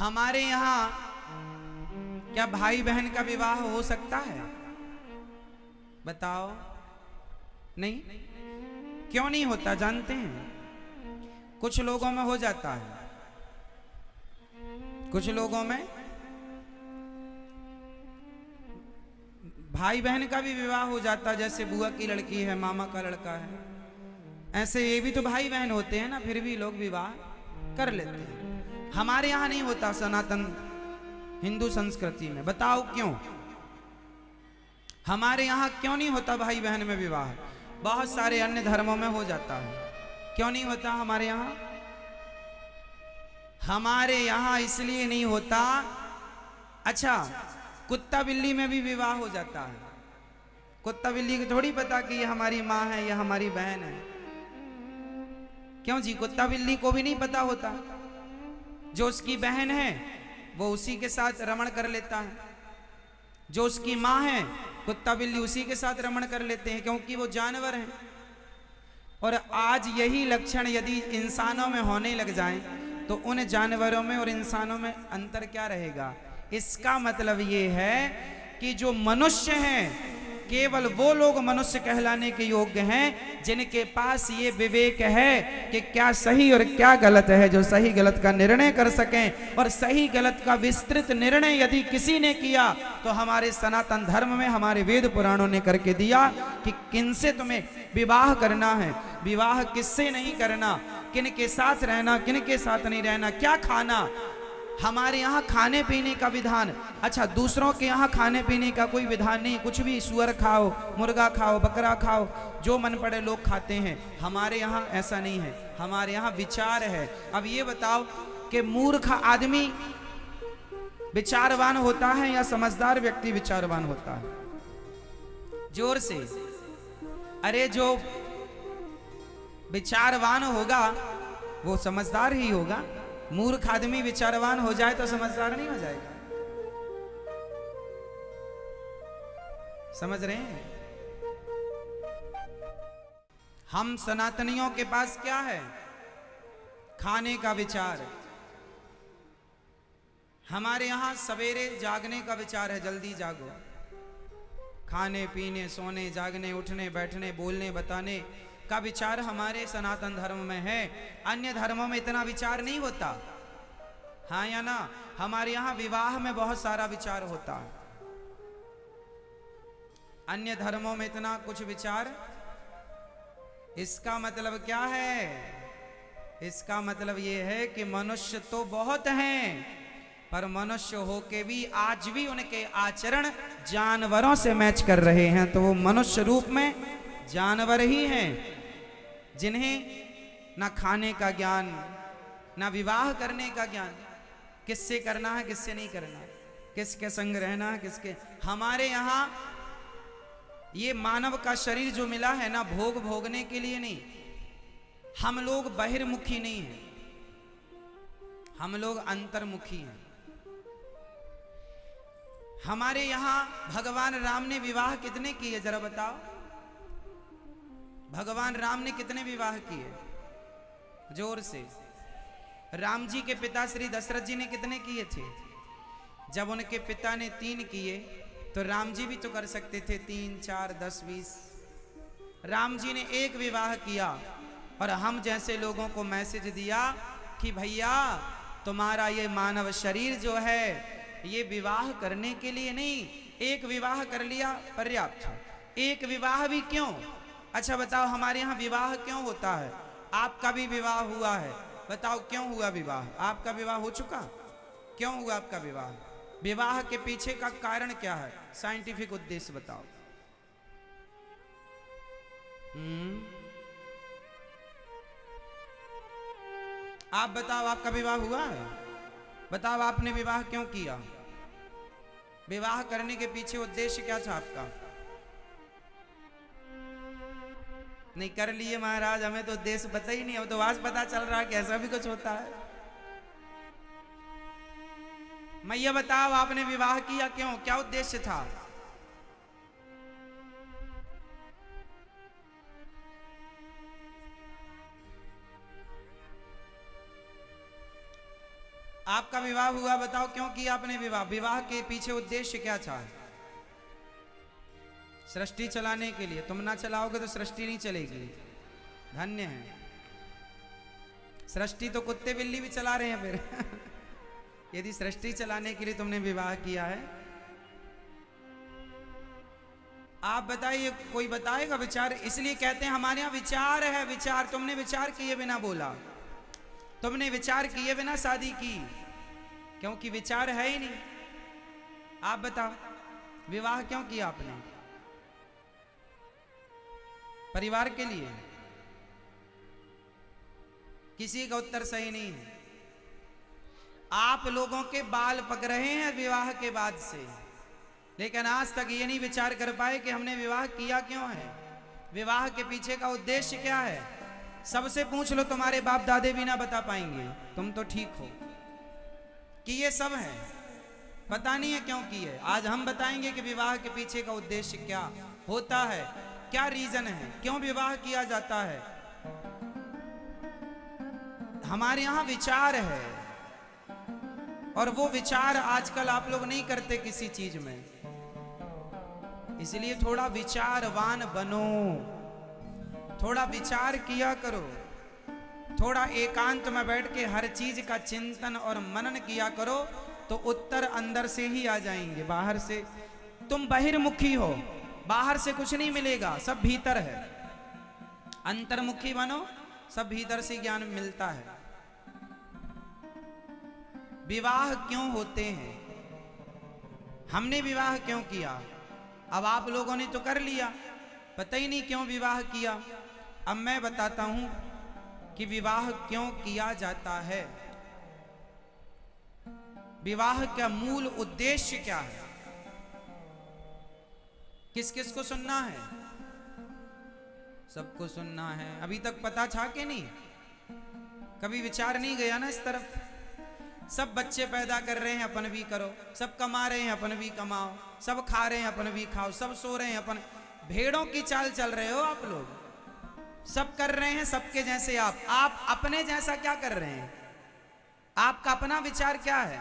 हमारे यहाँ क्या भाई बहन का विवाह हो सकता है? बताओ। नहीं? क्यों नहीं होता जानते हैं? कुछ लोगों में हो जाता है, कुछ लोगों में भाई बहन का भी विवाह हो जाता, जैसे बुआ की लड़की है, मामा का लड़का है, ऐसे ये भी तो भाई बहन होते हैं ना, फिर भी लोग विवाह कर लेते हैं। हमारे यहाँ नहीं होता सनातन हिंदू संस्कृति में। बताओ क्यों? हमारे यहाँ क्यों नहीं होता भाई बहन में विवाह? बहुत सारे अन्य धर्मों में हो जाता है, क्यों नहीं होता हमारे यहाँ? हमारे यहाँ इसलिए नहीं होता, अच्छा कुत्ता बिल्ली में भी विवाह हो जाता है। कुत्ता बिल्ली को थोड़ी पता कि ये हमारी माँ है, ये हमारी बहन है। क्यों जी? कुत्ता बिल्ली को भी नहीं पता होता। जो उसकी बहन है वो उसी के साथ रमण कर लेता है, जो उसकी माँ है कुत्ता बिल्ली उसी के साथ रमण कर लेते हैं, क्योंकि वो जानवर हैं। और आज यही लक्षण यदि इंसानों में होने लग जाएं तो उन जानवरों में और इंसानों में अंतर क्या रहेगा? इसका मतलब ये है कि जो मनुष्य हैं केवल वो लोग मनुष्य कहलाने के योग्य हैं जिनके पास ये विवेक है कि क्या सही और क्या गलत है, जो सही गलत का निर्णय कर सकें। और सही गलत का विस्तृत निर्णय यदि किसी ने किया तो हमारे सनातन धर्म में, हमारे वेद पुराणों ने करके दिया कि किनसे तुम्हें विवाह करना है, विवाह किससे नहीं करना, किन के साथ रहना, किन के साथ नहीं रहना, क्या खाना। हमारे यहाँ खाने पीने का विधान, अच्छा दूसरों के यहाँ खाने पीने का कोई विधान नहीं, कुछ भी सुअर खाओ, मुर्गा खाओ, बकरा खाओ, जो मन पड़े लोग खाते हैं। हमारे यहाँ ऐसा नहीं है, हमारे यहाँ विचार है। अब ये बताओ कि मूर्ख आदमी विचारवान होता है या समझदार व्यक्ति विचारवान होता है? जोर से। अरे जो विचारवान होगा वो समझदार ही होगा। मूर्ख आदमी विचारवान हो जाए तो समझदार नहीं हो जाएगा। समझ रहे हैं? हम सनातनियों के पास क्या है? खाने का विचार। हमारे यहां सवेरे जागने का विचार है, जल्दी जागो। खाने पीने, सोने, जागने, उठने, बैठने, बोलने, बताने का विचार हमारे सनातन धर्म में है। अन्य धर्मों में इतना विचार नहीं होता, हाँ या ना? हमारे यहाँ विवाह में बहुत सारा विचार होता है, अन्य धर्मों में इतना कुछ विचार। इसका मतलब क्या है? इसका मतलब यह है कि मनुष्य तो बहुत हैं, पर मनुष्य होके भी आज भी उनके आचरण जानवरों से मैच कर रहे हैं, तो वो मनुष्य रूप में जानवर ही हैं, जिन्हें ना खाने का ज्ञान, ना विवाह करने का ज्ञान, किससे करना है किससे नहीं करना, किसके संग रहना है किसके। हमारे यहाँ ये मानव का शरीर जो मिला है ना, भोग भोगने के लिए नहीं। हम लोग बहिर्मुखी नहीं हैं, हम लोग अंतर्मुखी हैं। हमारे यहाँ भगवान राम ने विवाह कितने किए जरा बताओ? भगवान राम ने कितने विवाह किए? जोर से। राम जी के पिता श्री दशरथ जी ने कितने किए थे? जब उनके पिता ने 3 किए तो राम जी भी तो कर सकते थे 3, 4, 10, 20। राम जी ने 1 विवाह किया और हम जैसे लोगों को मैसेज दिया कि भैया तुम्हारा ये मानव शरीर जो है ये विवाह करने के लिए नहीं, 1 विवाह कर लिया पर्याप्त है। 1 विवाह भी क्यों? अच्छा बताओ हमारे यहाँ विवाह क्यों होता है? आपका भी विवाह हुआ है, बताओ क्यों हुआ विवाह? आपका विवाह हो चुका, क्यों हुआ आपका विवाह? विवाह के पीछे का कारण क्या है? साइंटिफिक उद्देश्य बताओ। आप बताओ आपका विवाह हुआ है? बताओ आपने विवाह क्यों किया? विवाह करने के पीछे उद्देश्य क्या था आपका? नहीं कर लिए महाराज, हमें तो उद्देश्य पता ही नहीं, अब तो आज पता चल रहा है कि ऐसा भी कुछ होता है। मैया बताओ आपने विवाह किया क्यों, क्या उद्देश्य था? आपका विवाह हुआ, बताओ क्यों किया आपने विवाह? विवाह के पीछे उद्देश्य क्या था? सृष्टि चलाने के लिए। तुम ना चलाओगे तो सृष्टि नहीं चलेगी। धन्य है। सृष्टि तो कुत्ते बिल्ली भी चला रहे हैं फिर यदि सृष्टि चलाने के लिए तुमने विवाह किया है। आप बताइए, कोई बताएगा विचार? इसलिए कहते हैं हमारे यहाँ विचार है, विचार। तुमने विचार किए बिना बोला, तुमने विचार किए बिना शादी की, क्योंकि विचार है ही नहीं। आप बताओ विवाह क्यों किया आपने? परिवार के लिए? किसी का उत्तर सही नहीं है। आप लोगों के बाल पक रहे हैं विवाह के बाद से, लेकिन आज तक ये नहीं विचार कर पाए कि हमने विवाह किया क्यों है, विवाह के पीछे का उद्देश्य क्या है। सबसे पूछ लो, तुम्हारे बाप दादे भी ना बता पाएंगे। तुम तो ठीक हो कि ये सब है, पता नहीं है क्यों किए। आज हम बताएंगे कि विवाह के पीछे का उद्देश्य क्या होता है, क्या रीजन है, क्यों विवाह किया जाता है। हमारे यहाँ विचार है, और वो विचार आजकल आप लोग नहीं करते किसी चीज में। इसलिए थोड़ा विचारवान बनो, थोड़ा विचार किया करो, थोड़ा एकांत में बैठ के हर चीज का चिंतन और मनन किया करो, तो उत्तर अंदर से ही आ जाएंगे। बाहर से तुम बहिर्मुखी हो, बाहर से कुछ नहीं मिलेगा, सब भीतर है। अंतर्मुखी बनो, सब भीतर से ज्ञान मिलता है। विवाह क्यों होते हैं? हमने विवाह क्यों किया? अब आप लोगों ने तो कर लिया, पता ही नहीं क्यों विवाह किया। अब मैं बताता हूं कि विवाह क्यों किया जाता है, विवाह का मूल उद्देश्य क्या है। किस किस को सुनना है? सबको सुनना है। अभी तक पता था कि नहीं? कभी विचार नहीं गया ना इस तरफ। सब बच्चे पैदा कर रहे हैं, अपन भी करो। सब कमा रहे हैं, अपन भी कमाओ। सब खा रहे हैं, अपन भी खाओ। सब सो रहे हैं, अपन भेड़ों की चाल चल रहे हो आप लोग। सब कर रहे हैं सबके जैसे। आप अपने जैसा क्या कर रहे हैं? आपका अपना विचार क्या है?